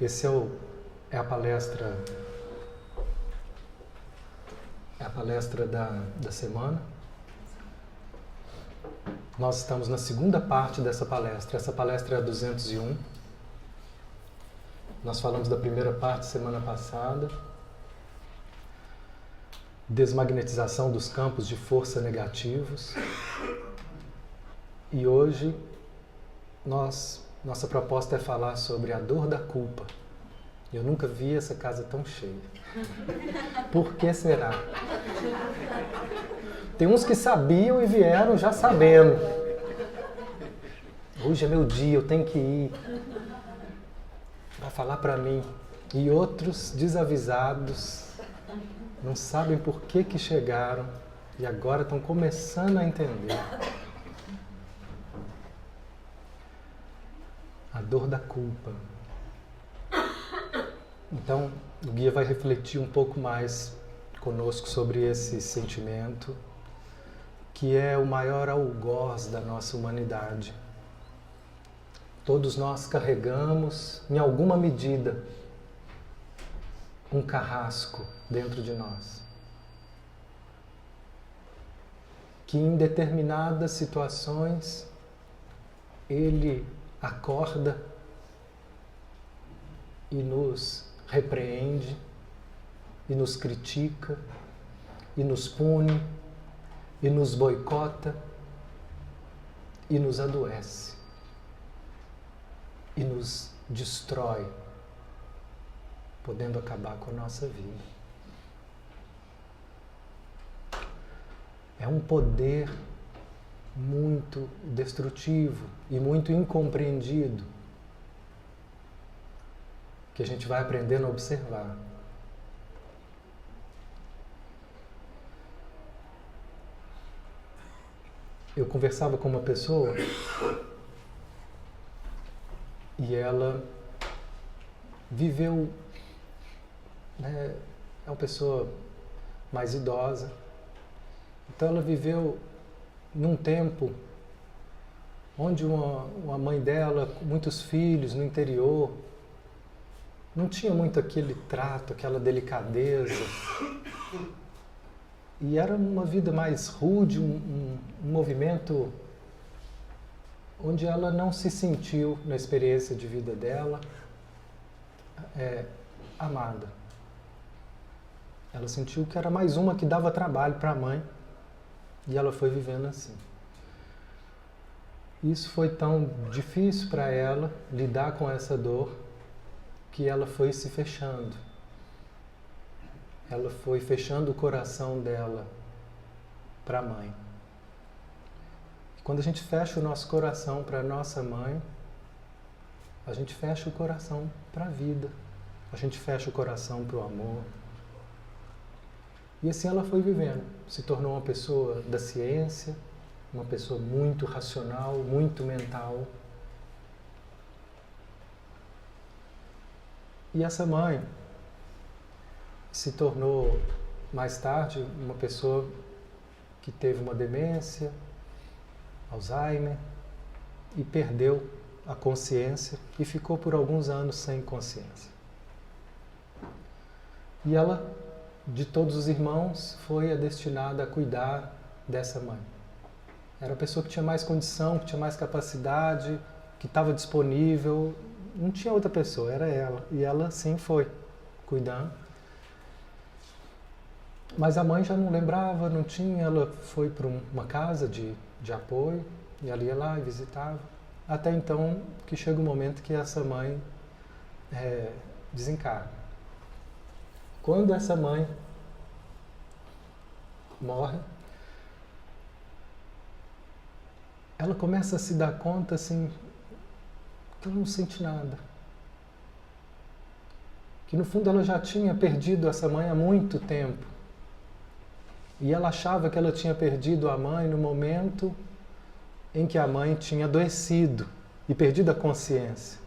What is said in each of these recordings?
Esse é a palestra, da semana. Nós estamos na segunda parte dessa palestra. Essa palestra é a 201. Nós falamos da primeira parte semana passada. Desmagnetização dos campos de força negativos. E hoje nossa proposta é falar sobre a dor da culpa. Eu nunca vi essa casa tão cheia. Por que será? Tem uns que sabiam e vieram já sabendo. Hoje é meu dia, eu tenho que ir. Vai falar para mim. E outros desavisados, não sabem por que chegaram e agora estão começando a entender. A dor da culpa. Então, o guia vai refletir um pouco mais conosco sobre esse sentimento, que é o maior algoz da nossa humanidade. Todos nós carregamos, em alguma medida, um carrasco dentro de nós, que em determinadas situações ele acorda e nos repreende, e nos critica, e nos pune, e nos boicota, e nos adoece, e nos destrói, podendo acabar com a nossa vida. É um poder muito destrutivo e muito incompreendido que a gente vai aprendendo a observar. Eu conversava com uma pessoa e ela viveu, né, é uma pessoa mais idosa, então ela viveu num tempo onde uma mãe dela, com muitos filhos no interior, não tinha muito aquele trato, aquela delicadeza. E era uma vida mais rude, um movimento onde ela não se sentiu, na experiência de vida dela, amada. Ela sentiu que era mais uma que dava trabalho para a mãe e ela foi vivendo assim. Isso foi tão difícil para ela lidar com essa dor que ela foi se fechando. Ela foi fechando o coração dela para a mãe. E quando a gente fecha o nosso coração para a nossa mãe, a gente fecha o coração para a vida. A gente fecha o coração para o amor. E assim ela foi vivendo. Se tornou uma pessoa da ciência, uma pessoa muito racional, muito mental. E essa mãe se tornou, mais tarde, uma pessoa que teve uma demência, Alzheimer, e perdeu a consciência e ficou por alguns anos sem consciência. E ela, de todos os irmãos, foi a destinada a cuidar dessa mãe. Era a pessoa que tinha mais condição, que tinha mais capacidade, que estava disponível. Não tinha outra pessoa, era ela. E ela sim foi cuidando. Mas a mãe já não lembrava, não tinha. Ela foi para uma casa de apoio e ela ia lá e visitava. Até então que chega o momento que essa mãe desencarna. Quando essa mãe morre, ela começa a se dar conta assim que ela não sente nada. Que no fundo ela já tinha perdido essa mãe há muito tempo. E ela achava que ela tinha perdido a mãe no momento em que a mãe tinha adoecido e perdido a consciência.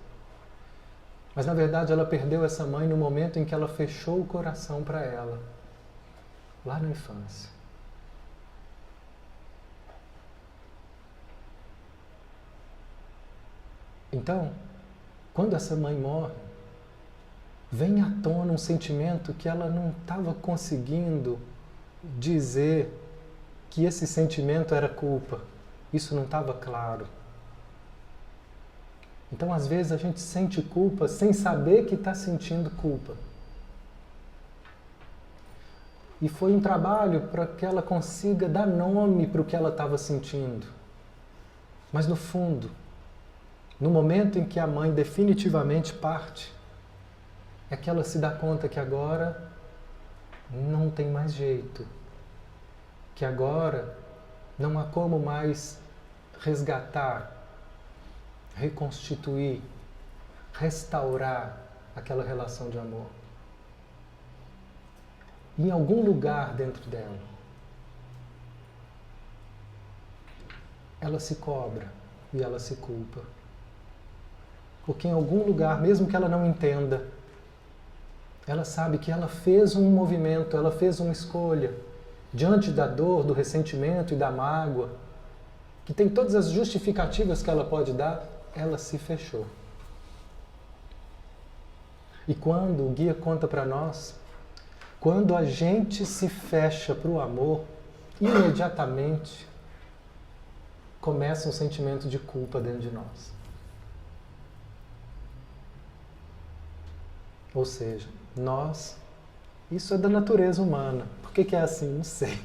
Mas na verdade ela perdeu essa mãe no momento em que ela fechou o coração para ela, lá na infância. Então, quando essa mãe morre, vem à tona um sentimento que ela não estava conseguindo dizer que esse sentimento era culpa. Isso não estava claro. Então, às vezes, a gente sente culpa sem saber que está sentindo culpa. E foi um trabalho para que ela consiga dar nome para o que ela estava sentindo. Mas, no fundo, no momento em que a mãe definitivamente parte, é que ela se dá conta que agora não tem mais jeito. Que agora não há como mais resgatar, reconstituir, restaurar aquela relação de amor. Em algum lugar dentro dela, ela se cobra e ela se culpa. Porque em algum lugar, mesmo que ela não entenda, ela sabe que ela fez um movimento, ela fez uma escolha diante da dor, do ressentimento e da mágoa, que tem todas as justificativas que ela pode dar, ela se fechou. E quando o guia conta para nós, quando a gente se fecha para o amor, imediatamente começa um sentimento de culpa dentro de nós. Ou seja, isso é da natureza humana. Por que é assim? Não sei.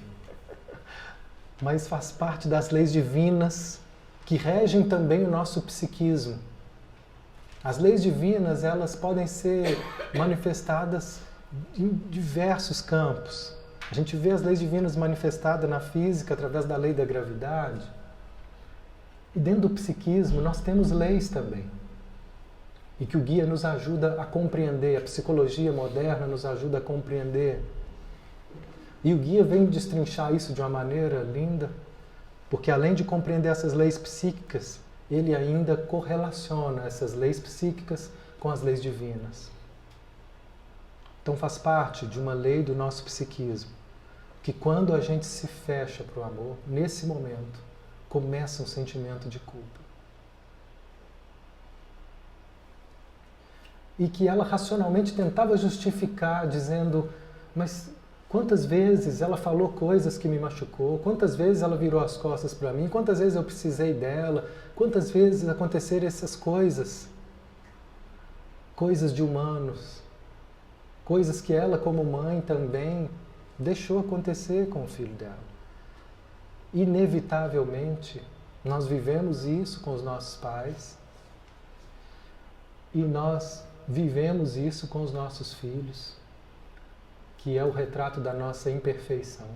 Mas faz parte das leis divinas que regem também o nosso psiquismo. As leis divinas, elas podem ser manifestadas em diversos campos. A gente vê as leis divinas manifestadas na física através da lei da gravidade. E dentro do psiquismo nós temos leis também. E que o guia nos ajuda a compreender, a psicologia moderna nos ajuda a compreender. E o guia vem destrinchar isso de uma maneira linda, porque além de compreender essas leis psíquicas, ele ainda correlaciona essas leis psíquicas com as leis divinas. Então faz parte de uma lei do nosso psiquismo, que quando a gente se fecha para o amor, nesse momento, começa um sentimento de culpa. E que ela racionalmente tentava justificar, dizendo, mas quantas vezes ela falou coisas que me machucou, quantas vezes ela virou as costas para mim, quantas vezes eu precisei dela, quantas vezes aconteceram essas coisas, coisas de humanos, coisas que ela como mãe também deixou acontecer com o filho dela. Inevitavelmente, nós vivemos isso com os nossos pais e nós vivemos isso com os nossos filhos, que é o retrato da nossa imperfeição.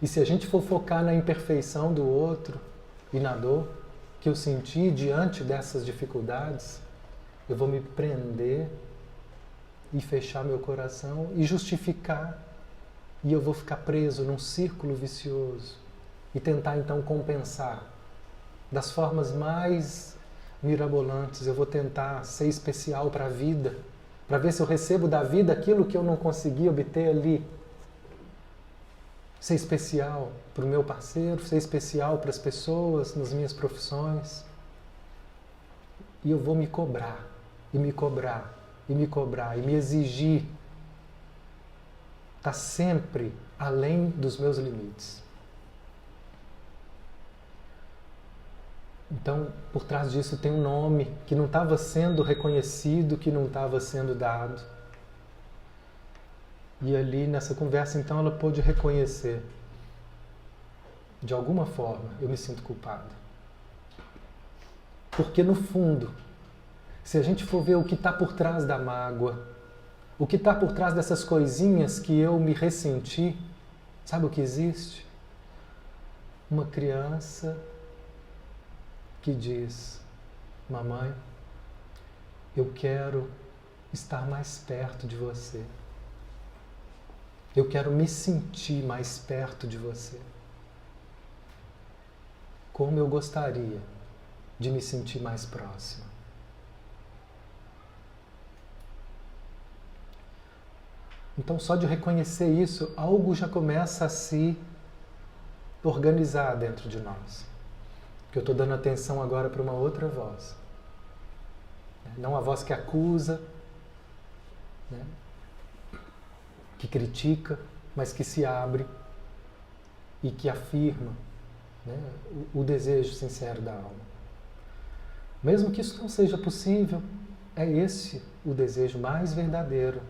E se a gente for focar na imperfeição do outro e na dor que eu senti diante dessas dificuldades, eu vou me prender e fechar meu coração e justificar, e eu vou ficar preso num círculo vicioso e tentar então compensar das formas mais mirabolantes. Eu vou tentar ser especial para a vida, para ver se eu recebo da vida aquilo que eu não consegui obter ali. Ser especial para o meu parceiro, ser especial para as pessoas nas minhas profissões. E eu vou me cobrar, e me cobrar, e me cobrar, e me exigir estar sempre além dos meus limites. Então, por trás disso tem um nome que não estava sendo reconhecido, que não estava sendo dado. E ali nessa conversa, então, ela pôde reconhecer. De alguma forma, eu me sinto culpada. Porque no fundo, se a gente for ver o que está por trás da mágoa, o que está por trás dessas coisinhas que eu me ressenti, sabe o que existe? Uma criança que diz, mamãe, eu quero estar mais perto de você. Eu quero me sentir mais perto de você. Como eu gostaria de me sentir mais próxima. Então, só de reconhecer isso, algo já começa a se organizar dentro de nós. Que eu estou dando atenção agora para uma outra voz. Não a voz que acusa, né? Que critica, mas que se abre e que afirma, né, o desejo sincero da alma. Mesmo que isso não seja possível, é esse o desejo mais verdadeiro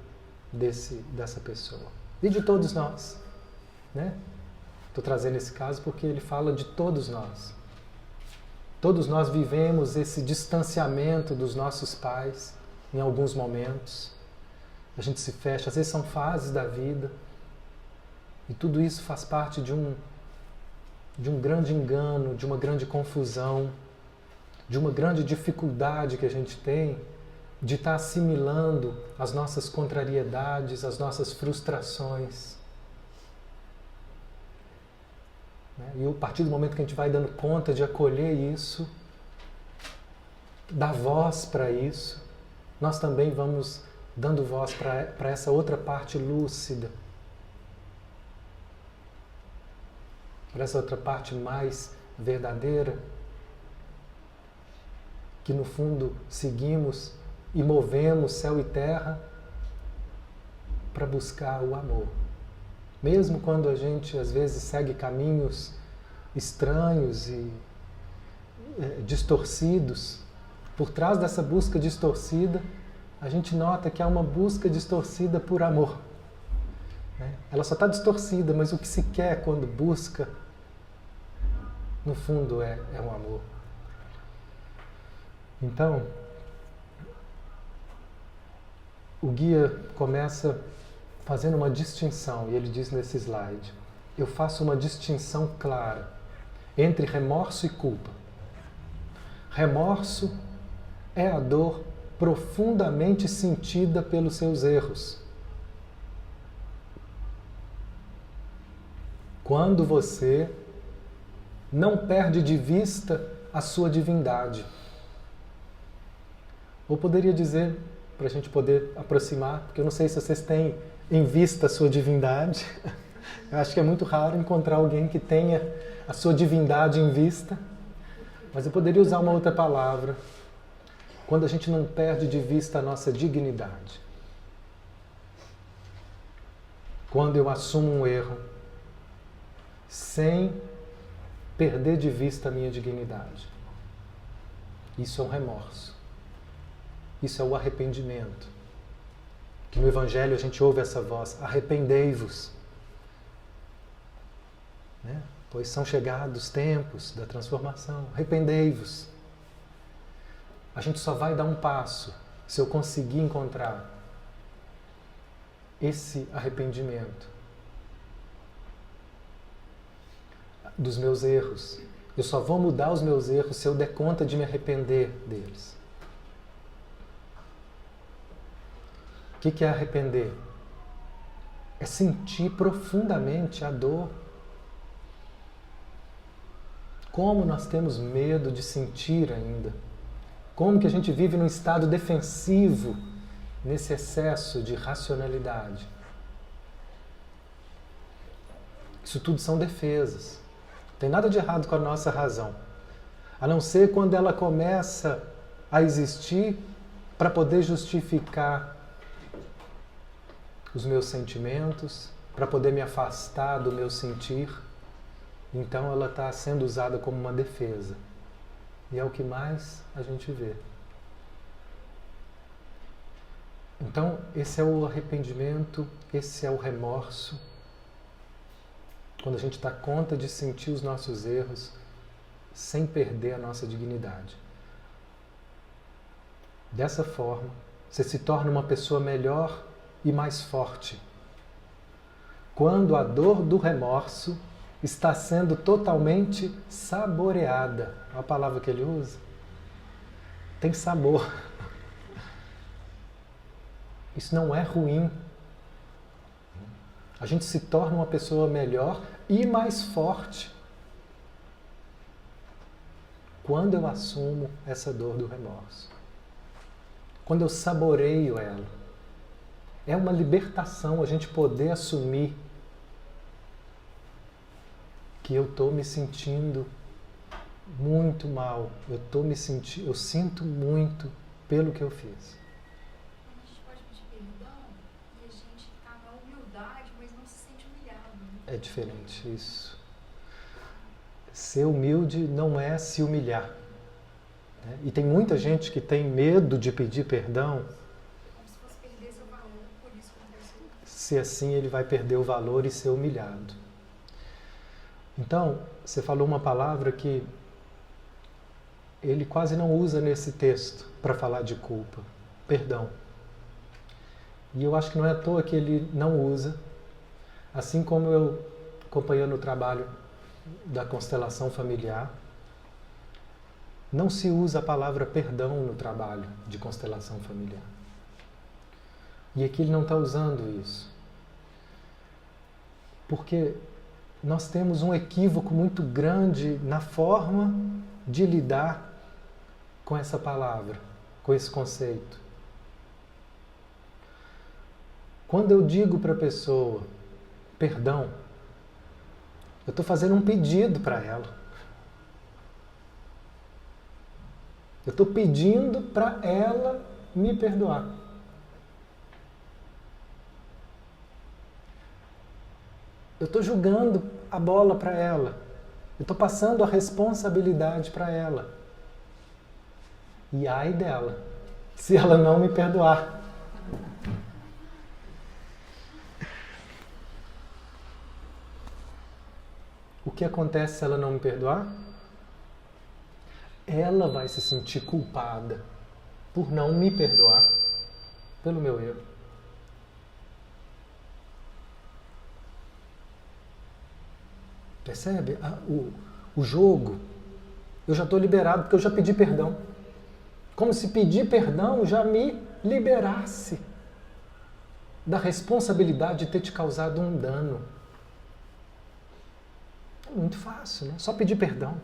dessa pessoa. E de todos nós, né? Estou trazendo esse caso porque ele fala de todos nós. Todos nós vivemos esse distanciamento dos nossos pais em alguns momentos. A gente se fecha, às vezes são fases da vida. E tudo isso faz parte de um grande engano, de uma grande confusão, de uma grande dificuldade que a gente tem de estar assimilando as nossas contrariedades, as nossas frustrações. E a partir do momento que a gente vai dando conta de acolher isso, dar voz para isso, nós também vamos dando voz para essa outra parte lúcida, para essa outra parte mais verdadeira, que no fundo seguimos e movemos céu e terra para buscar o amor. Mesmo quando a gente às vezes segue caminhos estranhos e distorcidos, por trás dessa busca distorcida, a gente nota que há uma busca distorcida por amor. Ela só está distorcida, mas o que se quer quando busca, no fundo, é um amor. Então, o guia começa fazendo uma distinção, e ele diz nesse slide: eu faço uma distinção clara entre remorso e culpa. Remorso é a dor profundamente sentida pelos seus erros. Quando você não perde de vista a sua divindade. Ou poderia dizer, para a gente poder aproximar, porque eu não sei se vocês têm em vista a sua divindade. Eu acho que é muito raro encontrar alguém que tenha a sua divindade em vista. Mas eu poderia usar uma outra palavra. Quando a gente não perde de vista a nossa dignidade. Quando eu assumo um erro sem perder de vista a minha dignidade. Isso é um remorso. Isso é o arrependimento. Que no Evangelho a gente ouve essa voz: arrependei-vos. Né? Pois são chegados os tempos da transformação. Arrependei-vos. A gente só vai dar um passo se eu conseguir encontrar esse arrependimento dos meus erros. Eu só vou mudar os meus erros se eu der conta de me arrepender deles. O que é arrepender? É sentir profundamente a dor. Como nós temos medo de sentir ainda. Como que a gente vive num estado defensivo nesse excesso de racionalidade. Isso tudo são defesas. Não tem nada de errado com a nossa razão. A não ser quando ela começa a existir para poder justificar os meus sentimentos, para poder me afastar do meu sentir. Então ela está sendo usada como uma defesa. E é o que mais a gente vê. Então, esse é o arrependimento, esse é o remorso. Quando a gente dá conta de sentir os nossos erros sem perder a nossa dignidade. Dessa forma, você se torna uma pessoa melhor e mais forte. Quando a dor do remorso está sendo totalmente saboreada. Olha a palavra que ele usa. Tem sabor. Isso não é ruim. A gente se torna uma pessoa melhor e mais forte quando eu assumo essa dor do remorso. Quando eu saboreio ela. É uma libertação a gente poder assumir que eu estou me sentindo muito mal. Eu sinto muito pelo que eu fiz. A gente pode pedir perdão é diferente isso. Ser humilde não é se humilhar. Né? E tem muita gente que tem medo de pedir perdão. Como se fosse perder seu valor, por isso acontece. Se assim ele vai perder o valor e ser humilhado. Então, você falou uma palavra que ele quase não usa nesse texto para falar de culpa. Perdão. E eu acho que não é à toa que ele não usa. Assim como eu, acompanhando o trabalho da constelação familiar, não se usa a palavra perdão no trabalho de constelação familiar. E aqui ele não está usando isso. Porque nós temos um equívoco muito grande na forma de lidar com essa palavra, com esse conceito. Quando eu digo para a pessoa perdão, eu estou fazendo um pedido para ela. Eu estou pedindo para ela me perdoar. Eu estou jogando a bola para ela. Eu estou passando a responsabilidade para ela. E ai dela, se ela não me perdoar. O que acontece se ela não me perdoar? Ela vai se sentir culpada por não me perdoar pelo meu erro. Percebe? O jogo, eu já estou liberado porque eu já pedi perdão. Como se pedir perdão já me liberasse da responsabilidade de ter te causado um dano. É muito fácil, né? Só pedir perdão.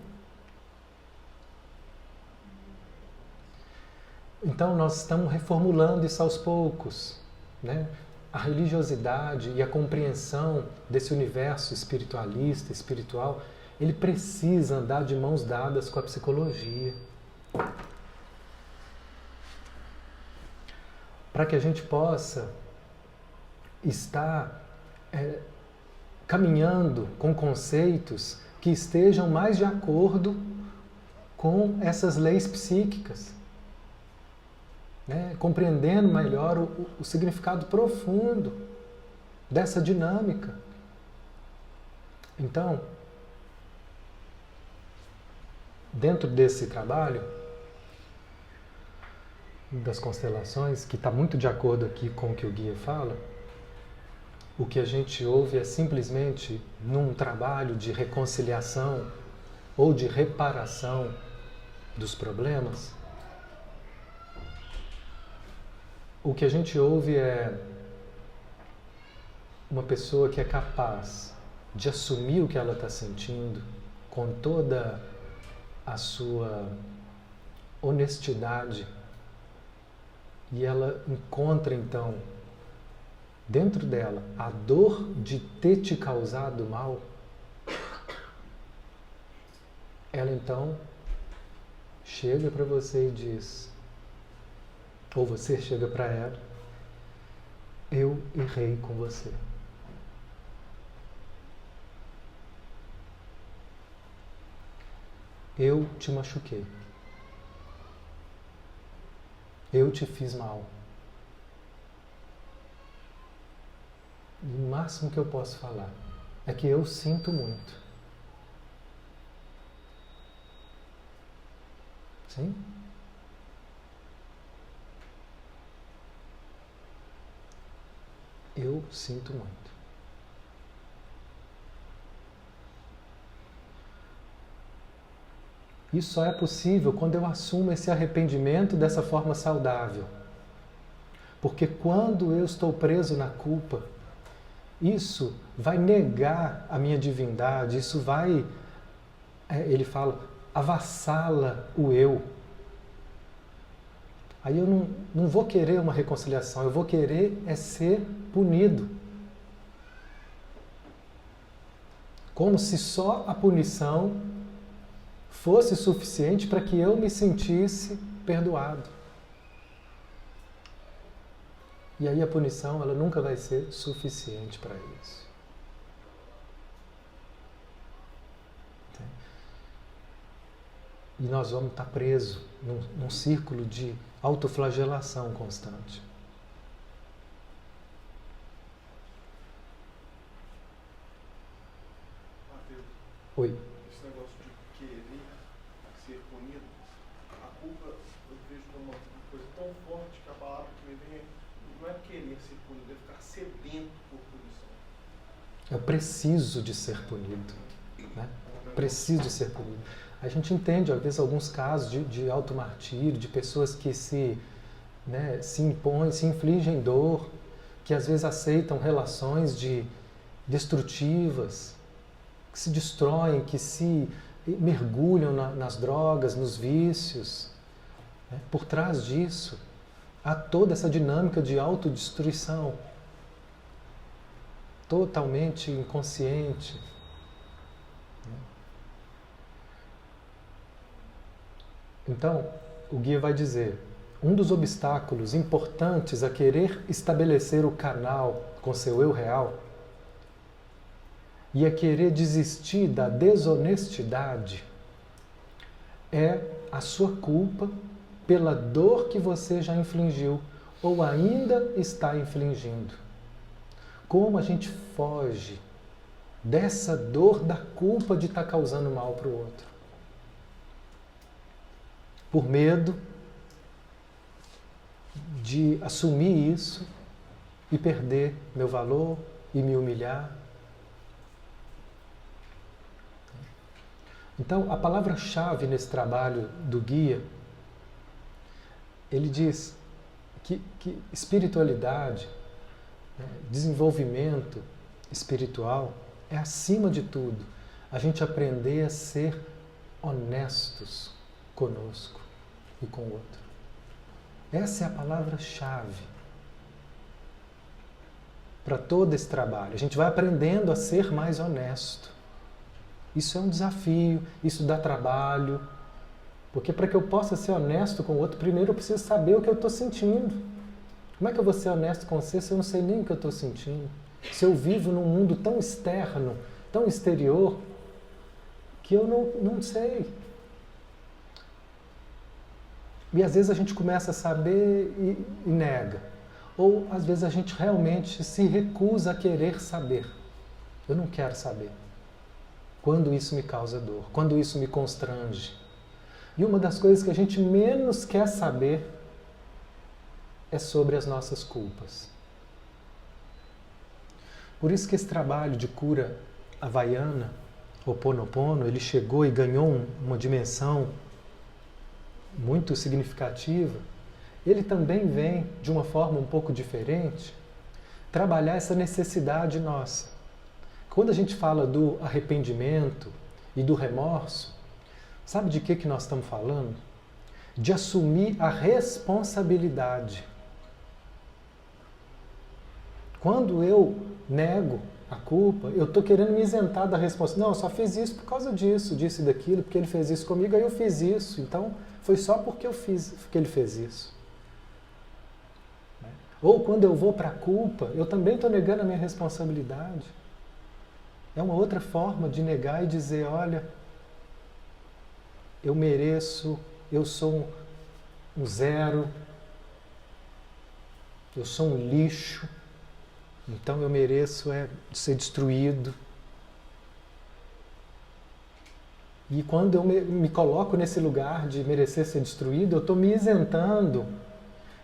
Então nós estamos reformulando isso aos poucos, né? A religiosidade e a compreensão desse universo espiritualista, espiritual, ele precisa andar de mãos dadas com a psicologia. Para que a gente possa estar caminhando com conceitos que estejam mais de acordo com essas leis psíquicas. Né? Compreendendo melhor o significado profundo dessa dinâmica. Então, dentro desse trabalho das constelações, que está muito de acordo aqui com o que o guia fala, o que a gente ouve é simplesmente num trabalho de reconciliação ou de reparação dos problemas. O que a gente ouve é uma pessoa que é capaz de assumir o que ela está sentindo com toda a sua honestidade e ela encontra então dentro dela a dor de ter te causado mal. Ela então chega para você e diz, ou você chega para ela, eu errei com você. Eu te machuquei. Eu te fiz mal. E o máximo que eu posso falar é que eu sinto muito. Sim? Eu sinto muito. Isso só é possível quando eu assumo esse arrependimento dessa forma saudável. Porque quando eu estou preso na culpa, isso vai negar a minha divindade, isso vai, ele fala, avassala o eu. Aí eu não vou querer uma reconciliação, eu vou querer ser punido. Como se só a punição fosse suficiente para que eu me sentisse perdoado. E aí a punição, ela nunca vai ser suficiente para isso. E nós vamos estar presos num círculo de autoflagelação constante. Mateus, Oi. esse negócio de querer ser punido, a culpa eu vejo como uma coisa tão forte que a palavra que me vem não é querer ser punido, é ficar sedento por punição. Eu preciso de ser punido. Né? Preciso de ser punido. A gente entende, às vezes, alguns casos de automartírio, de pessoas que se impõem, se infligem dor, que às vezes aceitam relações destrutivas, que se destroem, que se mergulham nas drogas, nos vícios. Né? Por trás disso, há toda essa dinâmica de autodestruição, totalmente inconsciente. Então, o guia vai dizer, um dos obstáculos importantes a querer estabelecer o canal com seu eu real e a querer desistir da desonestidade é a sua culpa pela dor que você já infligiu ou ainda está infligindo. Como a gente foge dessa dor da culpa de estar causando mal para o outro? Por medo de assumir isso e perder meu valor e me humilhar. Então, a palavra-chave nesse trabalho do guia, ele diz que espiritualidade, desenvolvimento espiritual, é acima de tudo a gente aprender a ser honestos conosco e com o outro. Essa é a palavra-chave para todo esse trabalho. A gente vai aprendendo a ser mais honesto. Isso é um desafio, isso dá trabalho, porque para que eu possa ser honesto com o outro, primeiro eu preciso saber o que eu estou sentindo. Como é que eu vou ser honesto com você se eu não sei nem o que eu estou sentindo? Se eu vivo num mundo tão externo, tão exterior, que eu não sei. E às vezes a gente começa a saber e nega. Ou às vezes a gente realmente se recusa a querer saber. Eu não quero saber. Quando isso me causa dor, quando isso me constrange. E uma das coisas que a gente menos quer saber é sobre as nossas culpas. Por isso que esse trabalho de cura havaiana, Ho'oponopono, ele chegou e ganhou uma dimensão muito significativa. Ele também vem, de uma forma um pouco diferente, trabalhar essa necessidade nossa. Quando a gente fala do arrependimento e do remorso, sabe de que nós estamos falando? De assumir a responsabilidade. Quando eu nego a culpa, eu estou querendo me isentar da responsabilidade. Não, eu só fiz isso por causa disso, disso e daquilo, porque ele fez isso comigo, aí eu fiz isso. Então, foi só porque eu fiz que ele fez isso. Ou quando eu vou para a culpa, eu também estou negando a minha responsabilidade. É uma outra forma de negar e dizer, olha, eu mereço, eu sou um zero, eu sou um lixo, então eu mereço ser destruído. E quando eu me coloco nesse lugar de merecer ser destruído, eu estou me isentando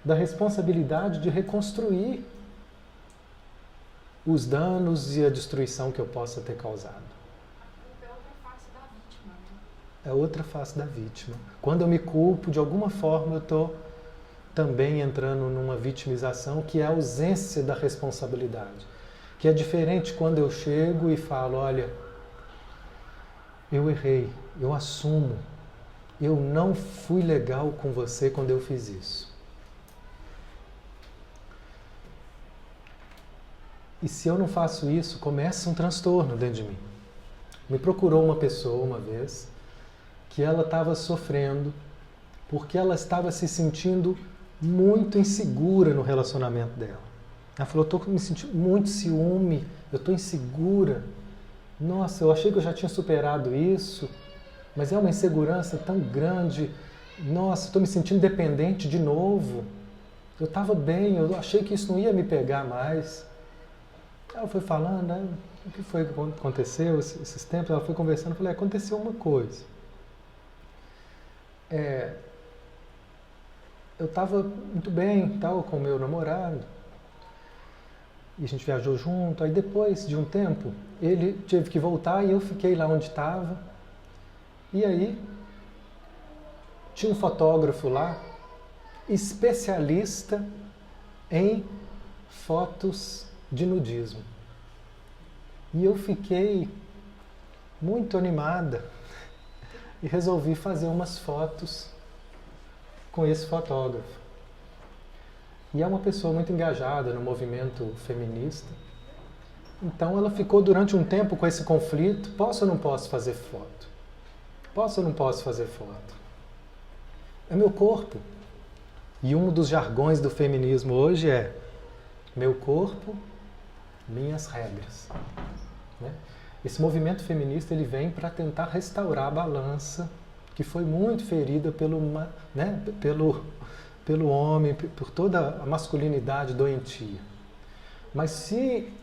da responsabilidade de reconstruir os danos e a destruição que eu possa ter causado. A culpa é outra face da vítima, né? É outra face da vítima. Quando eu me culpo, de alguma forma eu estou também entrando numa vitimização que é a ausência da responsabilidade. Que é diferente quando eu chego e falo, olha, eu errei, eu assumo, eu não fui legal com você quando eu fiz isso. E se eu não faço isso, começa um transtorno dentro de mim. Me procurou uma pessoa uma vez que ela estava sofrendo porque ela estava se sentindo muito insegura no relacionamento dela. Ela falou, eu estou me sentindo muito ciúme, eu estou insegura. Nossa, eu achei que eu já tinha superado isso, Mas é uma insegurança tão grande. Nossa, estou me sentindo dependente de novo. Eu estava bem, eu achei que isso não ia me pegar mais. Ela foi falando, né? O que foi que aconteceu esses tempos? Ela foi conversando, eu falei, aconteceu uma coisa. Eu estava muito bem, tal, com o meu namorado, e a gente viajou junto. Aí depois de um tempo, ele teve que voltar e eu fiquei lá onde estava. E aí, tinha um fotógrafo lá, especialista em fotos de nudismo. E eu fiquei muito animada e resolvi fazer umas fotos com esse fotógrafo. E é uma pessoa muito engajada no movimento feminista. Então ela ficou durante um tempo com esse conflito: posso ou não posso fazer foto? Posso ou não posso fazer foto? É meu corpo. E um dos jargões do feminismo hoje é: meu corpo, minhas regras. Né? Esse movimento feminista ele vem para tentar restaurar a balança que foi muito ferida pelo homem, por toda a masculinidade doentia. Mas se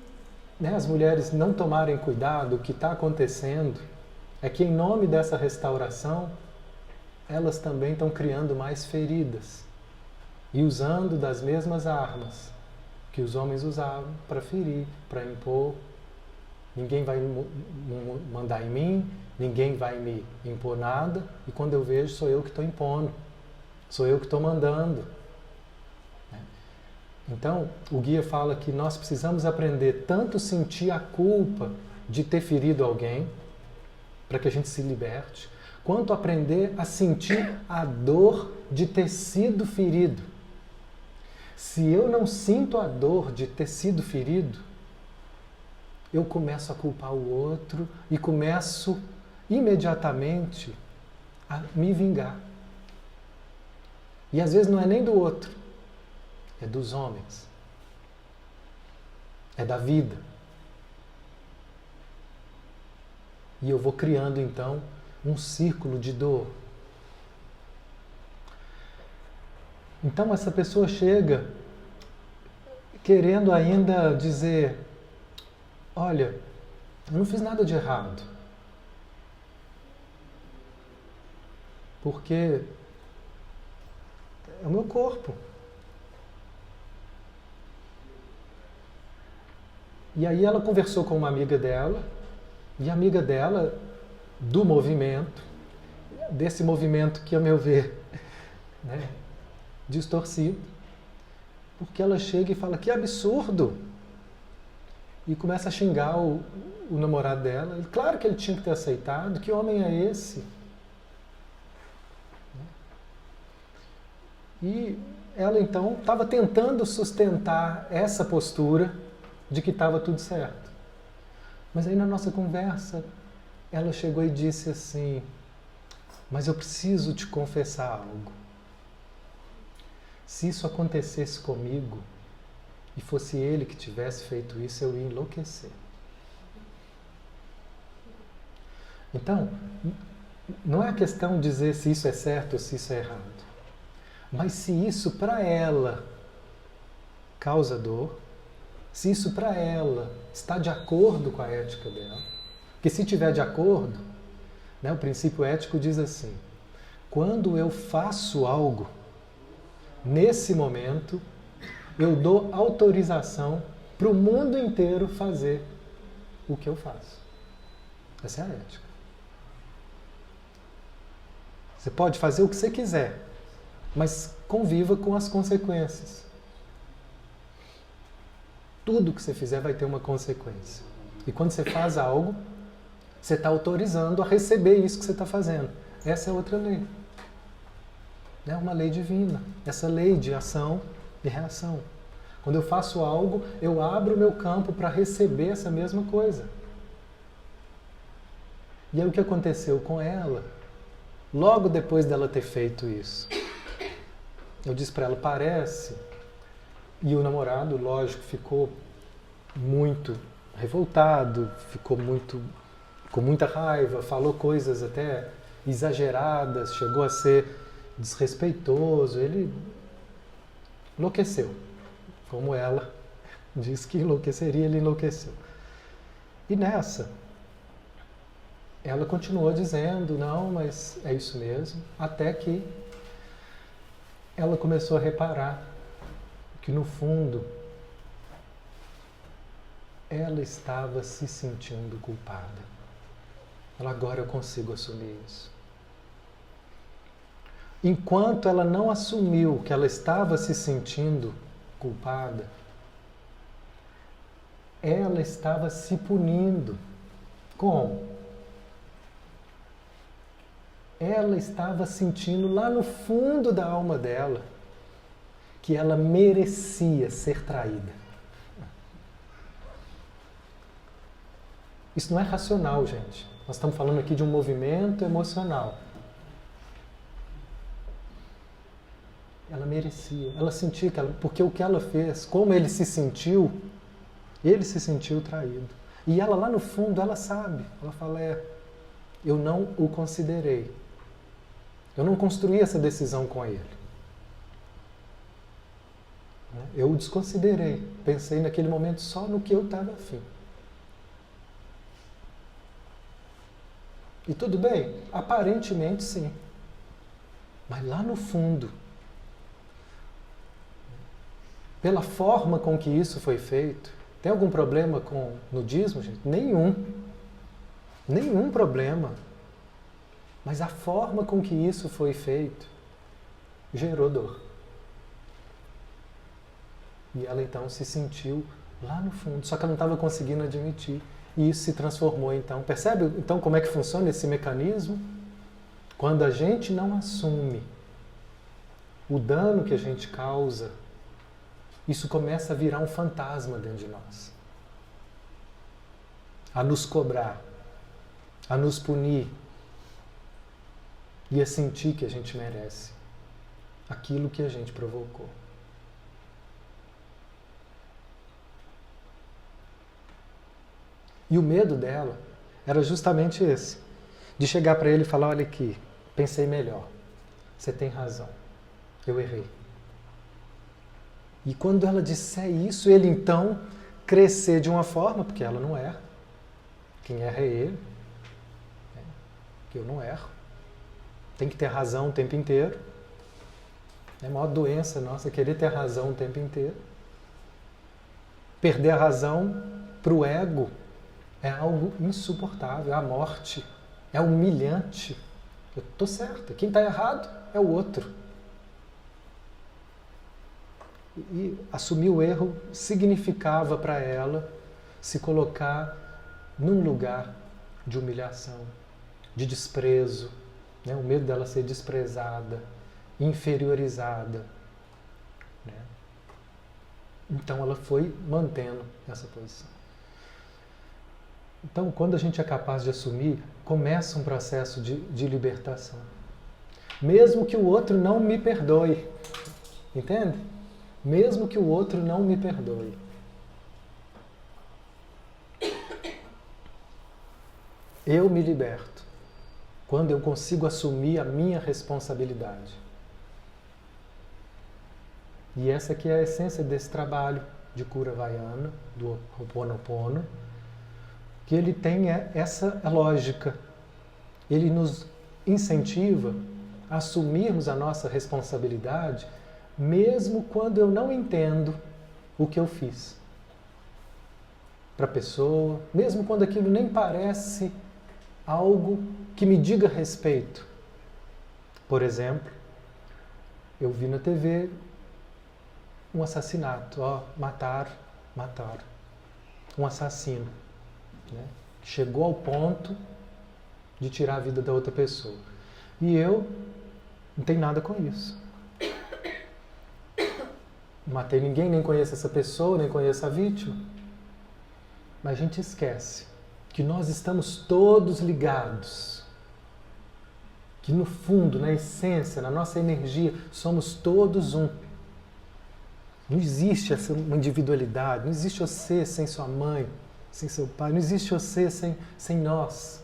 as mulheres não tomarem cuidado, o que está acontecendo é que, em nome dessa restauração, elas também estão criando mais feridas e usando das mesmas armas que os homens usavam para ferir, para impor. Ninguém vai mandar em mim, ninguém vai me impor nada, e quando eu vejo, sou eu que estou impondo, sou eu que estou mandando. Então, o guia fala que nós precisamos aprender tanto sentir a culpa de ter ferido alguém, para que a gente se liberte, quanto aprender a sentir a dor de ter sido ferido. Se eu não sinto a dor de ter sido ferido, eu começo a culpar o outro e começo imediatamente a me vingar. E às vezes não é nem do outro, é dos homens, é da vida. E eu vou criando então um círculo de dor. Então essa pessoa chega querendo ainda dizer: olha, eu não fiz nada de errado. Porque é o meu corpo. E aí ela conversou com uma amiga dela, e a amiga dela, do movimento, desse movimento que, a meu ver, distorcido, porque ela chega e fala: que absurdo! E começa a xingar o namorado dela. Claro que ele tinha que ter aceitado. Que homem é esse? E ela então estava tentando sustentar essa postura de que estava tudo certo. Mas aí na nossa conversa, ela chegou e disse assim: mas eu preciso te confessar algo. Se isso acontecesse comigo, e fosse ele que tivesse feito isso, eu ia enlouquecer. Então, não é a questão de dizer se isso é certo ou se isso é errado. Mas se isso para ela causa dor, se isso para ela está de acordo com a ética dela, porque se tiver de acordo, o princípio ético diz assim: quando eu faço algo, nesse momento, eu dou autorização para o mundo inteiro fazer o que eu faço. Essa é a ética. Você pode fazer o que você quiser, mas conviva com as consequências. Tudo que você fizer vai ter uma consequência. E quando você faz algo, você está autorizando a receber isso que você está fazendo. Essa é outra lei. É uma lei divina. Essa lei de ação e reação. Quando eu faço algo, eu abro o meu campo para receber essa mesma coisa. E aí o que aconteceu com ela? Logo depois dela ter feito isso, eu disse para ela: parece. E o namorado, lógico, ficou muito revoltado, ficou com muita raiva, falou coisas até exageradas, chegou a ser desrespeitoso, ele enlouqueceu. Como ela disse que enlouqueceria, ele enlouqueceu. E nessa, ela continuou dizendo, não, mas é isso mesmo, até que ela começou a reparar que no fundo ela estava se sentindo culpada. Ela, agora eu consigo assumir isso. Enquanto ela não assumiu que ela estava se sentindo culpada, ela estava se punindo. Como? Ela estava sentindo lá no fundo da alma dela que ela merecia ser traída. Isso não é racional, gente. Nós estamos falando aqui de um movimento emocional. Ela merecia, ela sentia que porque o que ela fez, como ele se sentiu traído. E ela lá no fundo, ela sabe, ela fala, eu não o considerei. Eu não construí essa decisão com ele. Eu o desconsiderei. Pensei naquele momento só no que eu estava afim. E tudo bem? Aparentemente sim. Mas lá no fundo, pela forma com que isso foi feito, tem algum problema com nudismo, gente? Nenhum. Nenhum problema. Mas a forma com que isso foi feito gerou dor. E ela então se sentiu lá no fundo, só que ela não estava conseguindo admitir. E isso se transformou então. Percebe então como é que funciona esse mecanismo? Quando a gente não assume o dano que a gente causa, isso começa a virar um fantasma dentro de nós. A nos cobrar, a nos punir e a sentir que a gente merece aquilo que a gente provocou. E o medo dela era justamente esse, de chegar para ele e falar, olha aqui, pensei melhor, você tem razão, eu errei. E quando ela disser isso, ele então crescer de uma forma, porque ela não erra, quem erra é ele, que eu não erro, tem que ter razão o tempo inteiro, é a maior doença nossa, querer ter razão o tempo inteiro. Perder a razão para o ego é algo insuportável, é a morte, é humilhante. Eu estou certo, quem está errado é o outro. E assumir o erro significava para ela se colocar num lugar de humilhação, de desprezo, né? O medo dela ser desprezada, inferiorizada. Né? Então ela foi mantendo essa posição. Então, quando a gente é capaz de assumir, começa um processo de libertação. Mesmo que o outro não me perdoe. Entende? Mesmo que o outro não me perdoe. Eu me liberto quando eu consigo assumir a minha responsabilidade. E essa que é a essência desse trabalho de cura havaiana, do Ho'oponopono, que ele tem essa lógica. Ele nos incentiva a assumirmos a nossa responsabilidade, mesmo quando eu não entendo o que eu fiz para a pessoa, mesmo quando aquilo nem parece algo que me diga respeito. Por exemplo, eu vi na TV um assassinato, mataram um assassino, né? Chegou ao ponto de tirar a vida da outra pessoa. E eu não tenho nada com isso. Não matei ninguém, nem conheço essa pessoa, nem conheço a vítima. Mas a gente esquece que nós estamos todos ligados. Que no fundo, na essência, na nossa energia, somos todos um. Não existe essa individualidade, não existe você sem sua mãe, sem seu pai, não existe você sem nós.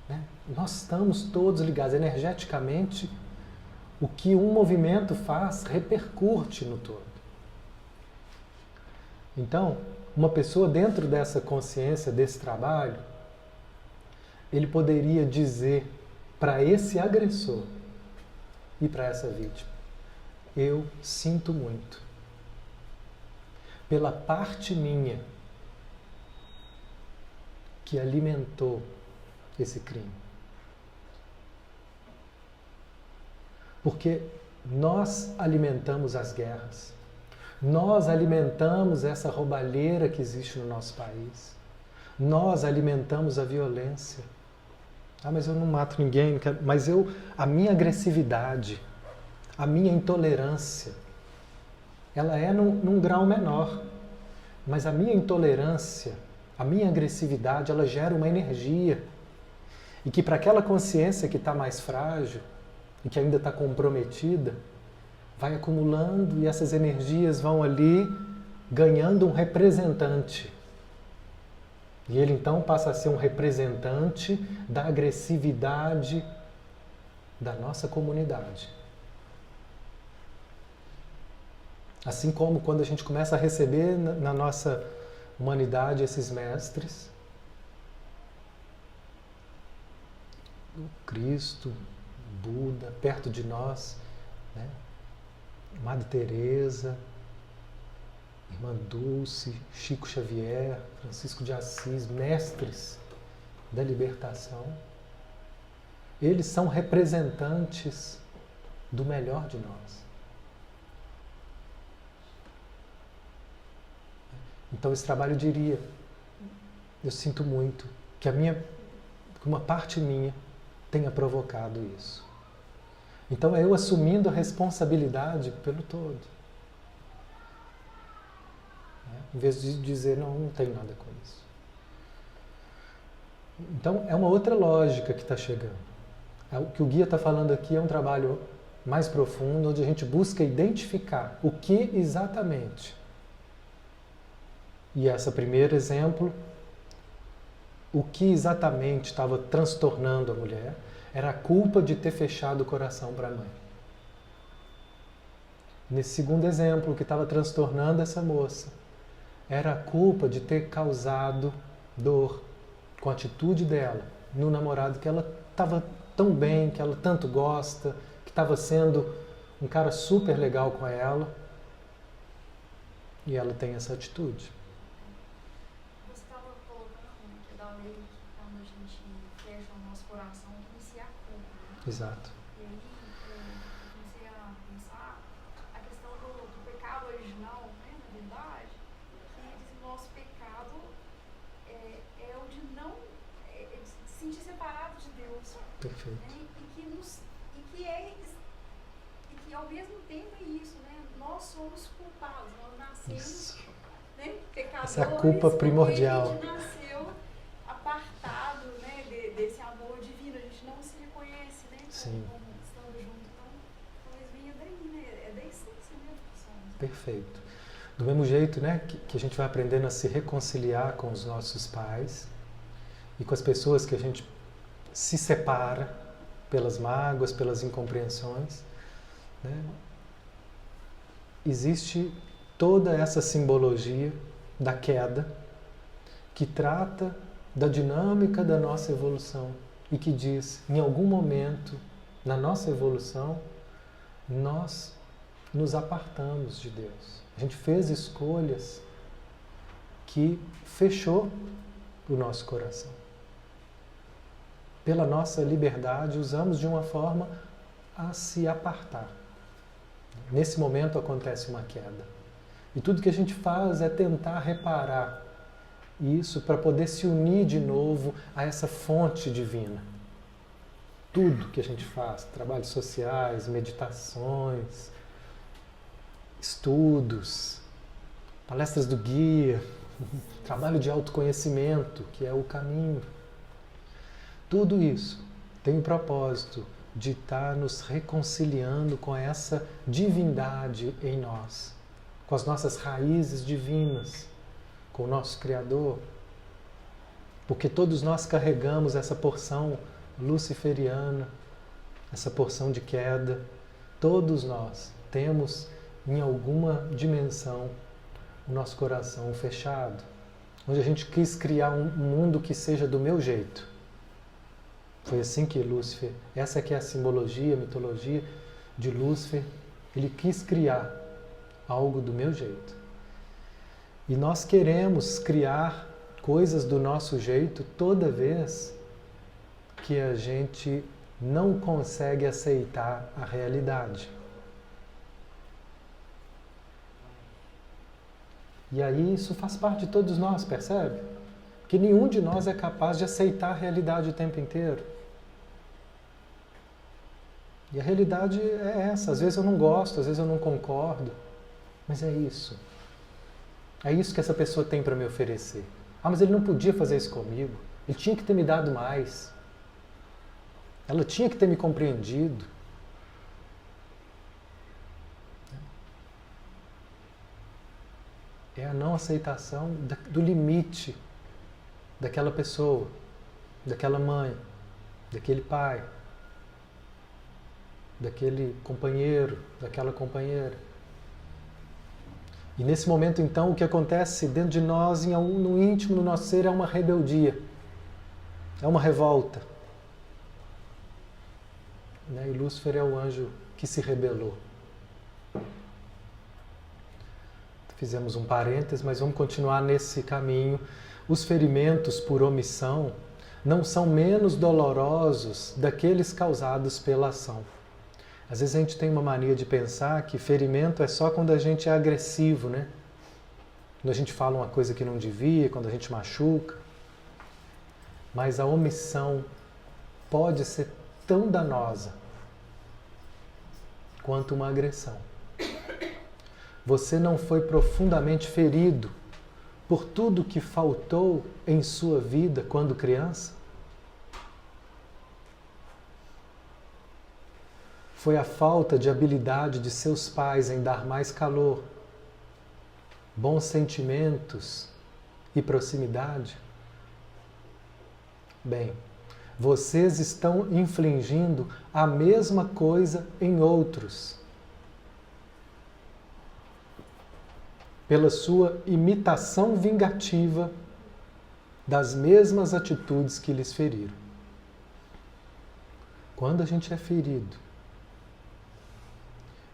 né? Nós estamos todos ligados energeticamente. O que um movimento faz repercute no todo. Então, uma pessoa dentro dessa consciência, desse trabalho, ele poderia dizer para esse agressor e para essa vítima: eu sinto muito pela parte minha que alimentou esse crime. Porque nós alimentamos as guerras, nós alimentamos essa roubalheira que existe no nosso país, nós alimentamos a violência. Ah, mas eu não mato ninguém, mas a minha agressividade, a minha intolerância, ela é num grau menor, mas a minha intolerância, a minha agressividade, ela gera uma energia, e que para aquela consciência que está mais frágil e que ainda está comprometida, vai acumulando e essas energias vão ali ganhando um representante. E ele então passa a ser um representante da agressividade da nossa comunidade. Assim como quando a gente começa a receber na nossa humanidade esses mestres, o Cristo, o Buda, perto de nós, né? Madre Teresa, Irmã Dulce, Chico Xavier, Francisco de Assis, mestres da libertação, eles são representantes do melhor de nós. Então esse trabalho diria: eu sinto muito que uma parte minha tenha provocado isso. Então é eu assumindo a responsabilidade pelo todo. Em vez de dizer, não tem nada com isso. Então é uma outra lógica que está chegando. O que o guia está falando aqui é um trabalho mais profundo, onde a gente busca identificar o que exatamente. E esse primeiro exemplo, o que exatamente estava transtornando a mulher era a culpa de ter fechado o coração para a mãe. Nesse segundo exemplo, o que estava transtornando essa moça era a culpa de ter causado dor com a atitude dela no namorado que ela estava tão bem, que ela tanto gosta, que estava sendo um cara super legal com ela, e ela tem essa atitude. Você estava colocando que da lei que quando a gente fecha o nosso coração, inicia a culpa, né? Exato. E aí eu comecei a pensar a questão do pecado original, né, na verdade, que o nosso pecado é o de não de se sentir separado de Deus. Perfeito. Né, e que ao mesmo tempo é isso, né? Nós somos culpados, nós nascemos, né, pecadores. Essa é a culpa primordial. Porque a gente nasceu apartado, né, desse amor divino, a gente não se reconhece, né? Sim. Como estando junto, então talvez venha daí, né? É da essência mesmo que somos. Perfeito. Do mesmo jeito, né, que a gente vai aprendendo a se reconciliar com os nossos pais e com as pessoas que a gente se separa pelas mágoas, pelas incompreensões, né? Existe toda essa simbologia da queda que trata da dinâmica da nossa evolução e que diz, em algum momento na nossa evolução, nós nos apartamos de Deus. A gente fez escolhas que fechou o nosso coração. Pela nossa liberdade, usamos de uma forma a se apartar. Nesse momento acontece uma queda. E tudo que a gente faz é tentar reparar isso para poder se unir de novo a essa fonte divina. Tudo que a gente faz, trabalhos sociais, meditações, estudos, palestras do guia, trabalho de autoconhecimento, que é o caminho. Tudo isso tem o propósito de estar nos reconciliando com essa divindade em nós, com as nossas raízes divinas, com o nosso Criador, porque todos nós carregamos essa porção luciferiana, essa porção de queda, todos nós temos em alguma dimensão o nosso coração fechado, onde a gente quis criar um mundo que seja do meu jeito. Foi assim que Lúcifer, essa que é a simbologia, a mitologia de Lúcifer, ele quis criar algo do meu jeito. E nós queremos criar coisas do nosso jeito toda vez que a gente não consegue aceitar a realidade. E aí isso faz parte de todos nós, percebe? Que nenhum de nós é capaz de aceitar a realidade o tempo inteiro. E a realidade é essa. Às vezes eu não gosto, às vezes eu não concordo, mas é isso. É isso que essa pessoa tem para me oferecer. Ah, mas ele não podia fazer isso comigo. Ele tinha que ter me dado mais. Ela tinha que ter me compreendido. É a não aceitação do limite daquela pessoa, daquela mãe, daquele pai, daquele companheiro, daquela companheira. E nesse momento, então, o que acontece dentro de nós, no íntimo do nosso ser, é uma rebeldia, é uma revolta. E Lúcifer é o anjo que se rebelou. Fizemos um parênteses, mas vamos continuar nesse caminho. Os ferimentos por omissão não são menos dolorosos daqueles causados pela ação. Às vezes a gente tem uma mania de pensar que ferimento é só quando a gente é agressivo, né? Quando a gente fala uma coisa que não devia, quando a gente machuca. Mas a omissão pode ser tão danosa quanto uma agressão. Você não foi profundamente ferido por tudo que faltou em sua vida quando criança? Foi a falta de habilidade de seus pais em dar mais calor, bons sentimentos e proximidade? Bem, vocês estão infligindo a mesma coisa em outros, pela sua imitação vingativa das mesmas atitudes que lhes feriram. Quando a gente é ferido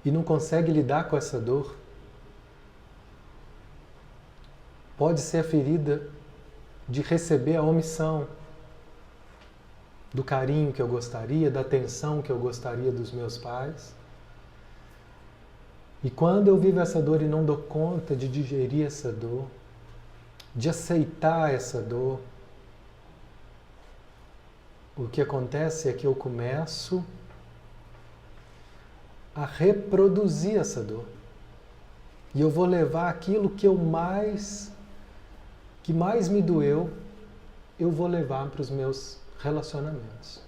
e não consegue lidar com essa dor, pode ser a ferida de receber a omissão do carinho que eu gostaria, da atenção que eu gostaria dos meus pais. E quando eu vivo essa dor e não dou conta de digerir essa dor, de aceitar essa dor, o que acontece é que eu começo a reproduzir essa dor. E eu vou levar aquilo que mais me doeu, eu vou levar para os meus relacionamentos.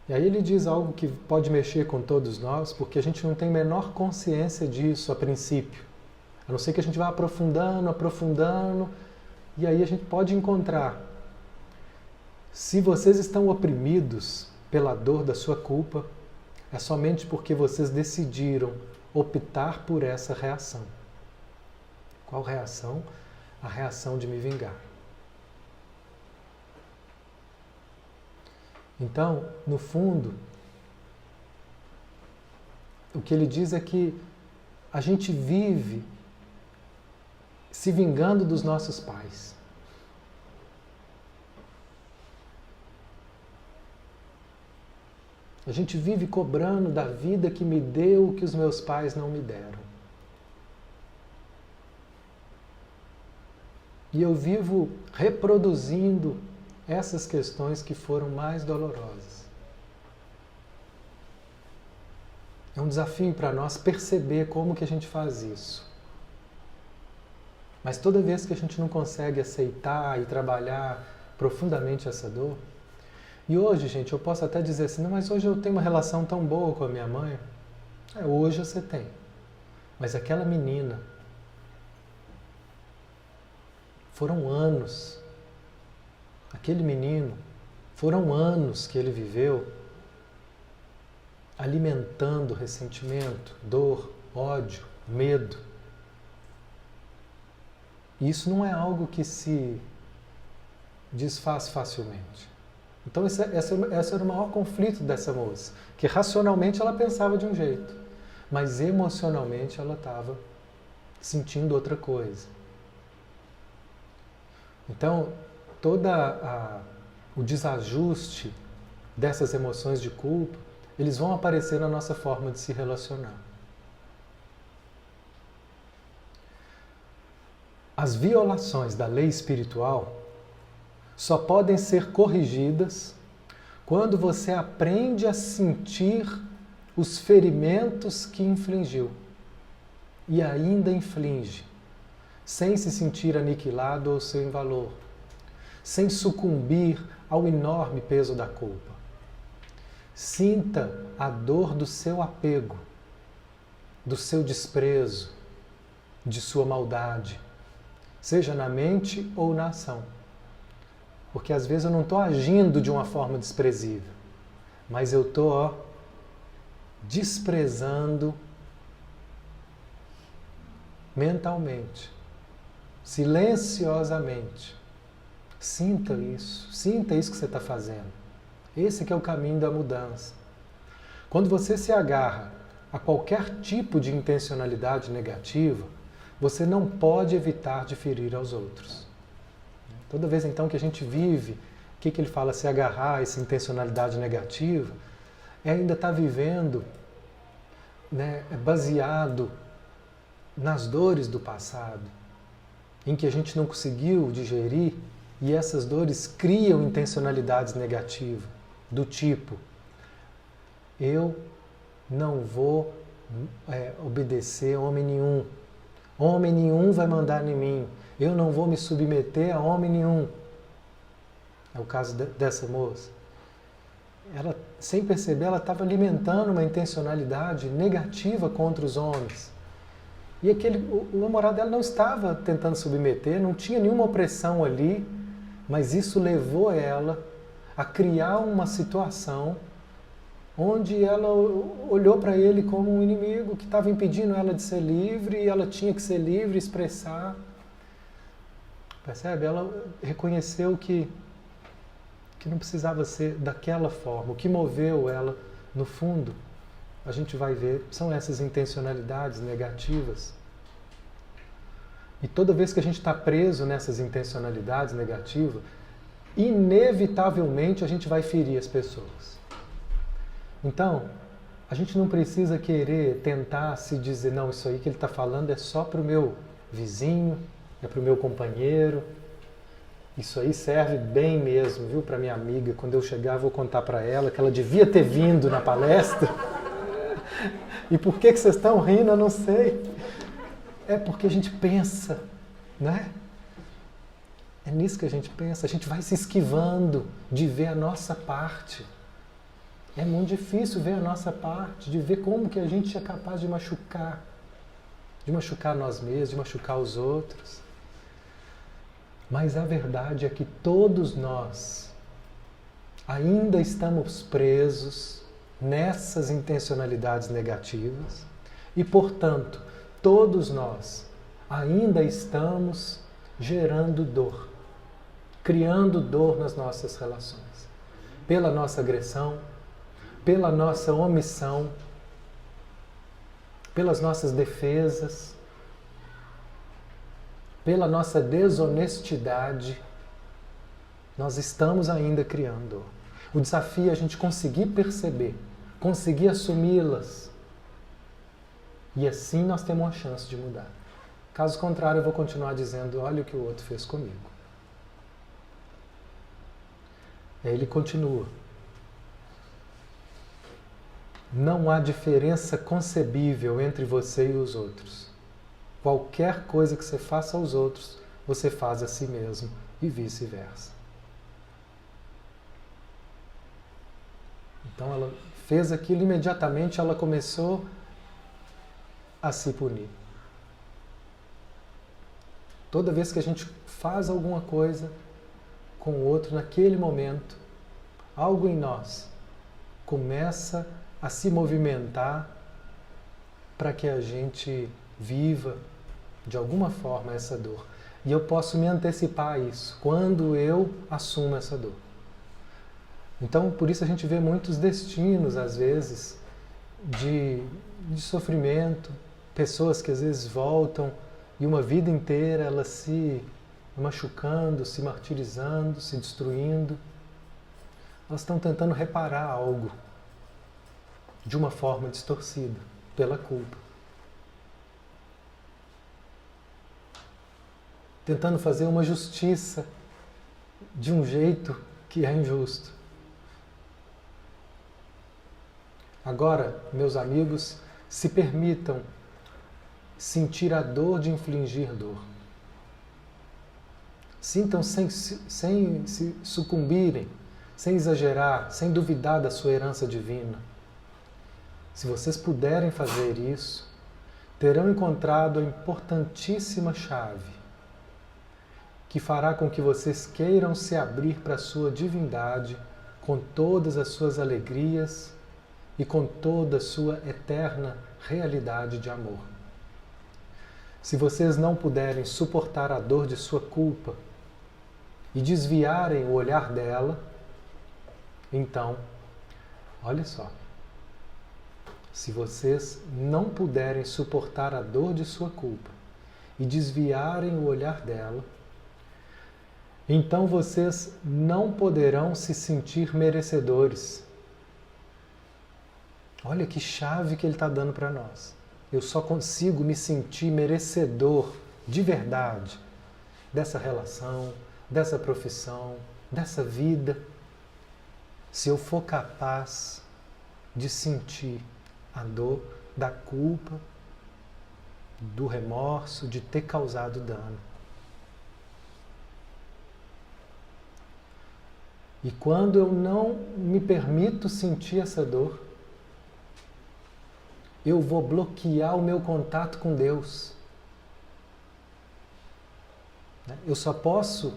E aí ele diz algo que pode mexer com todos nós, porque a gente não tem a menor consciência disso a princípio. A não ser que a gente vá aprofundando, e aí a gente pode encontrar. Se vocês estão oprimidos pela dor da sua culpa, é somente porque vocês decidiram optar por essa reação. Qual reação? A reação de me vingar. Então, no fundo, o que ele diz é que a gente vive se vingando dos nossos pais. A gente vive cobrando da vida que me deu o que os meus pais não me deram. E eu vivo reproduzindo essas questões que foram mais dolorosas. É um desafio para nós perceber como que a gente faz isso. Mas toda vez que a gente não consegue aceitar e trabalhar profundamente essa dor, e hoje, gente, eu posso até dizer assim, não, mas hoje eu tenho uma relação tão boa com a minha mãe. Hoje você tem. Mas aquela menina Foram anos. Aquele menino, foram anos que ele viveu alimentando ressentimento, dor, ódio, medo. E isso não é algo que se desfaz facilmente. Então esse era o maior conflito dessa moça, que racionalmente ela pensava de um jeito, mas emocionalmente ela estava sentindo outra coisa. Então, o desajuste dessas emoções de culpa, eles vão aparecer na nossa forma de se relacionar. As violações da lei espiritual só podem ser corrigidas quando você aprende a sentir os ferimentos que infligiu e ainda inflige, sem se sentir aniquilado ou sem valor, sem sucumbir ao enorme peso da culpa. Sinta a dor do seu apego, do seu desprezo, de sua maldade, seja na mente ou na ação. Porque às vezes eu não estou agindo de uma forma desprezível, mas eu estou desprezando mentalmente, silenciosamente. Sinta isso que você está fazendo. Esse que é o caminho da mudança. Quando você se agarra a qualquer tipo de intencionalidade negativa, você não pode evitar de ferir aos outros. Toda vez então que a gente vive, o que ele fala, se agarrar a essa intencionalidade negativa, é ainda estar vivendo, né, baseado nas dores do passado, em que a gente não conseguiu digerir, e essas dores criam intencionalidades negativas, do tipo, eu não vou obedecer a homem nenhum vai mandar em mim, eu não vou me submeter a homem nenhum. É o caso dessa moça. Ela, sem perceber, ela estava alimentando uma intencionalidade negativa contra os homens. E o namorado dela não estava tentando submeter, não tinha nenhuma opressão ali, mas isso levou ela a criar uma situação onde ela olhou para ele como um inimigo que estava impedindo ela de ser livre, e ela tinha que ser livre, expressar. Percebe? Ela reconheceu que não precisava ser daquela forma. O que moveu ela, no fundo, a gente vai ver, são essas intencionalidades negativas. E toda vez que a gente está preso nessas intencionalidades negativas, inevitavelmente a gente vai ferir as pessoas. Então, a gente não precisa querer tentar se dizer, não, isso aí que ele está falando é só para o meu vizinho, é para o meu companheiro. Isso aí serve bem mesmo, viu, para minha amiga. Quando eu chegar, eu vou contar para ela que ela devia ter vindo na palestra. E por que vocês estão rindo, eu não sei. É porque a gente pensa, né? É nisso que a gente pensa. A gente vai se esquivando de ver a nossa parte. É muito difícil ver a nossa parte, de ver como que a gente é capaz de machucar nós mesmos, de machucar os outros. Mas a verdade é que todos nós ainda estamos presos nessas intencionalidades negativas e, portanto, todos nós ainda estamos gerando dor, criando dor nas nossas relações, pela nossa agressão, pela nossa omissão, pelas nossas defesas, pela nossa desonestidade, nós estamos ainda criando. O desafio é a gente conseguir perceber, conseguir assumi-las. E assim nós temos uma chance de mudar. Caso contrário, eu vou continuar dizendo, olha o que o outro fez comigo. Aí ele continua. Não há diferença concebível entre você e os outros. Qualquer coisa que você faça aos outros, você faz a si mesmo e vice-versa. Então ela fez aquilo, imediatamente ela começou a se punir. Toda vez que a gente faz alguma coisa com o outro, naquele momento, algo em nós começa a se movimentar para que a gente viva de alguma forma essa dor. E eu posso me antecipar a isso quando eu assumo essa dor. Então, por isso a gente vê muitos destinos, às vezes, de sofrimento, pessoas que às vezes voltam e uma vida inteira elas se machucando, se martirizando, se destruindo. Elas estão tentando reparar algo de uma forma distorcida, pela culpa. Tentando fazer uma justiça de um jeito que é injusto. Agora, meus amigos, se permitam sentir a dor de infligir dor. Sintam sem se sucumbirem, sem exagerar, sem duvidar da sua herança divina. Se vocês puderem fazer isso, terão encontrado a importantíssima chave que fará com que vocês queiram se abrir para a sua divindade com todas as suas alegrias e com toda a sua eterna realidade de amor. Se vocês não puderem suportar a dor de sua culpa e desviarem o olhar dela, então, olha só, se vocês não puderem suportar a dor de sua culpa e desviarem o olhar dela, então vocês não poderão se sentir merecedores. Olha que chave que ele está dando para nós. Eu só consigo me sentir merecedor de verdade dessa relação, dessa profissão, dessa vida, se eu for capaz de sentir a dor da culpa, do remorso, de ter causado dano. E quando eu não me permito sentir essa dor, eu vou bloquear o meu contato com Deus. Eu só posso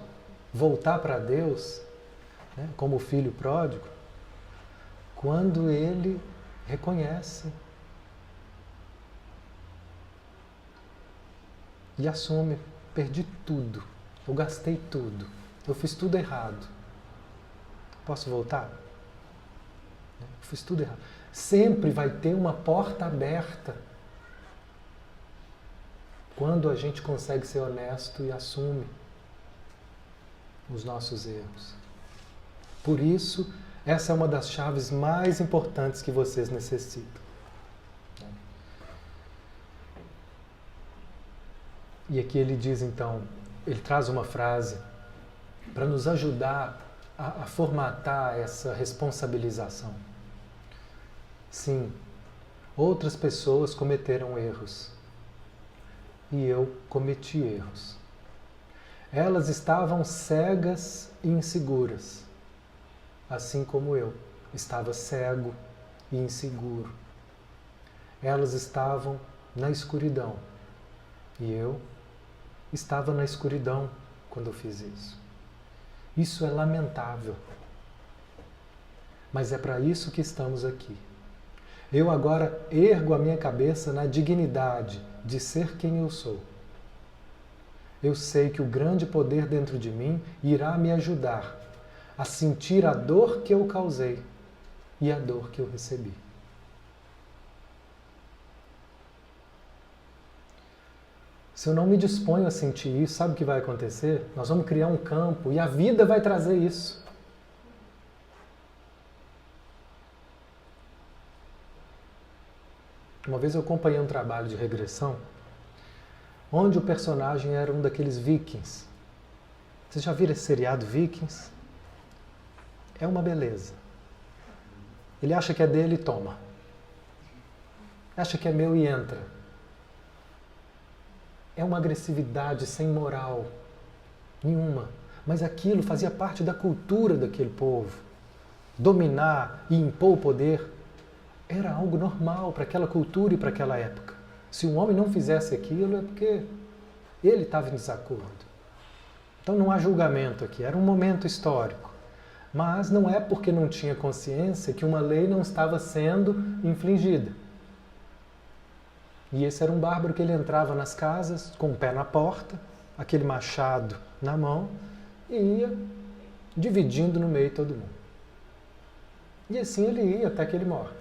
voltar para Deus, como filho pródigo, quando ele reconhece e assume: perdi tudo, eu gastei tudo, eu fiz tudo errado. Posso voltar? Eu fiz tudo errado. Sempre vai ter uma porta aberta quando a gente consegue ser honesto e assume os nossos erros. Por isso, essa é uma das chaves mais importantes que vocês necessitam. E aqui ele diz então, ele traz uma frase para nos ajudar a formatar essa responsabilização. Sim, outras pessoas cometeram erros. E eu cometi erros. Elas estavam cegas e inseguras, assim como eu estava cego e inseguro. Elas estavam na escuridão e eu estava na escuridão quando eu fiz isso. Isso é lamentável, mas é para isso que estamos aqui. Eu agora ergo a minha cabeça na dignidade de ser quem eu sou. Eu sei que o grande poder dentro de mim irá me ajudar a sentir a dor que eu causei e a dor que eu recebi. Se eu não me disponho a sentir isso, sabe o que vai acontecer? Nós vamos criar um campo e a vida vai trazer isso. Uma vez eu acompanhei um trabalho de regressão onde o personagem era um daqueles vikings. Vocês já viram esse seriado Vikings? É uma beleza. Ele acha que é dele e toma. Acha que é meu e entra. É uma agressividade sem moral nenhuma. Mas aquilo fazia parte da cultura daquele povo. Dominar e impor o poder era algo normal para aquela cultura e para aquela época. Se um homem não fizesse aquilo é porque Ele estava em desacordo. Então não há julgamento aqui, era um momento histórico. Mas não é porque não tinha consciência que uma lei não estava sendo infligida. E esse era um bárbaro que ele entrava nas casas com o pé na porta, aquele machado na mão, e ia dividindo no meio todo mundo. E assim ele ia até que ele morre.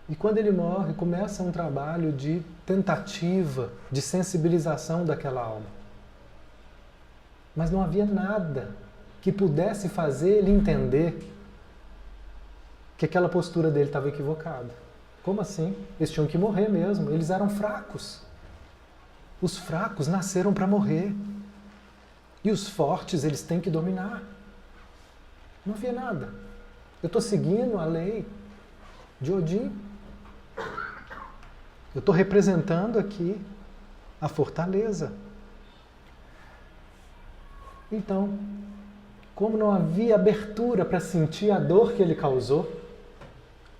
E quando ele morre, começa um trabalho de tentativa, de sensibilização daquela alma. Mas não havia nada que pudesse fazer ele entender que aquela postura dele estava equivocada. Como assim? Eles tinham que morrer mesmo, eles eram fracos. Os fracos nasceram para morrer. E os fortes, eles têm que dominar. Não havia nada. Eu estou seguindo a lei de Odin. Eu estou representando aqui a fortaleza. Então, como não havia abertura para sentir a dor que ele causou,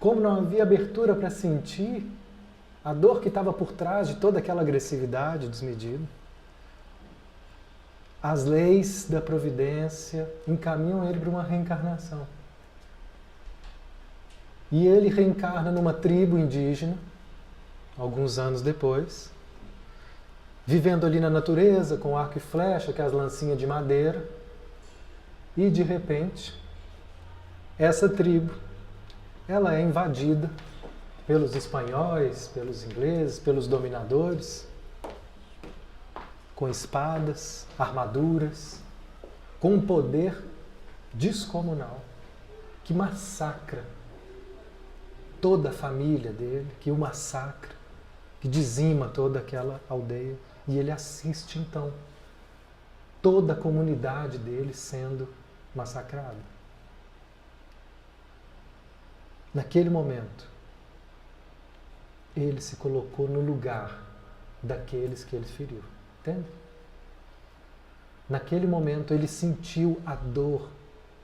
como não havia abertura para sentir a dor que estava por trás de toda aquela agressividade desmedida, as leis da providência encaminham ele para uma reencarnação. E ele reencarna numa tribo indígena, alguns anos depois, vivendo ali na natureza, com arco e flecha, aquelas lancinhas de madeira, e de repente, essa tribo, ela é invadida pelos espanhóis, pelos ingleses, pelos dominadores, com espadas, armaduras, com um poder descomunal, que massacra toda a família dele, que o massacra, que dizima toda aquela aldeia. E ele assiste, então, toda a comunidade dele sendo massacrada. Naquele momento, ele se colocou no lugar daqueles que ele feriu. Entende? Naquele momento, ele sentiu a dor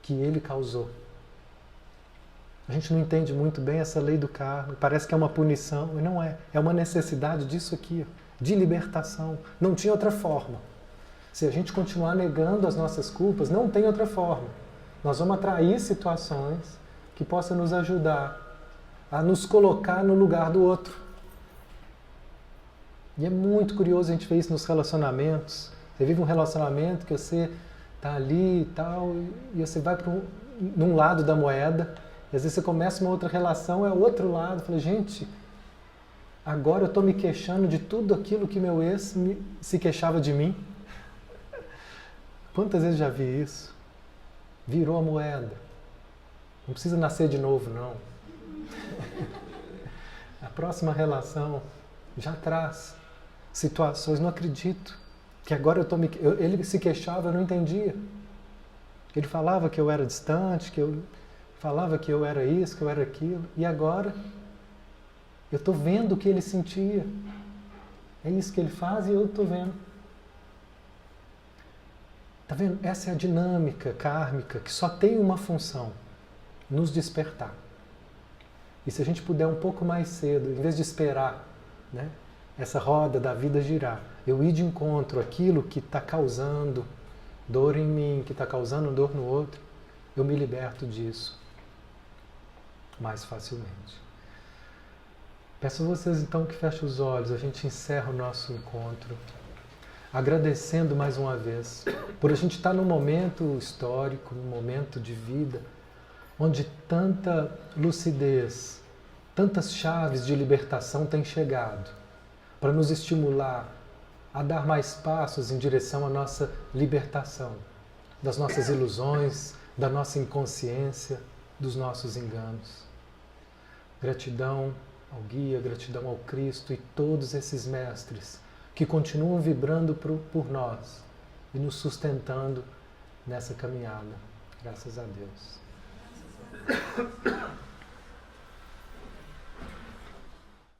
que ele causou. A gente não entende muito bem essa lei do karma, parece que é uma punição, mas não é. É uma necessidade disso aqui, de libertação. Não tinha outra forma. Se a gente continuar negando as nossas culpas, não tem outra forma. Nós vamos atrair situações que possam nos ajudar a nos colocar no lugar do outro. E é muito curioso a gente ver isso nos relacionamentos. Você vive um relacionamento que você está ali e tal, e você vai para num lado da moeda, e às vezes você começa uma outra relação, é o outro lado. Fala, gente, agora eu estou me queixando de tudo aquilo que meu ex se queixava de mim. Quantas vezes já vi isso? Virou a moeda. Não precisa nascer de novo, não. A próxima relação já traz situações, não acredito, que agora ele se queixava, eu não entendia. Ele falava que eu era distante, que eu falava que eu era isso, que eu era aquilo, e agora eu estou vendo o que ele sentia. É isso que ele faz e eu estou vendo. Está vendo? Essa é a dinâmica kármica que só tem uma função: nos despertar. E se a gente puder um pouco mais cedo, em vez de esperar, né, essa roda da vida girar, eu ir de encontro àquilo que está causando dor em mim, que está causando dor no outro, eu me liberto disso mais facilmente. Peço a vocês então que fechem os olhos, a gente encerra o nosso encontro, agradecendo mais uma vez por a gente estar num momento histórico, num momento de vida, onde tanta lucidez, tantas chaves de libertação têm chegado para nos estimular a dar mais passos em direção à nossa libertação, das nossas ilusões, da nossa inconsciência, dos nossos enganos. Gratidão ao Guia, gratidão ao Cristo e todos esses mestres que continuam vibrando por nós e nos sustentando nessa caminhada. Graças a Deus.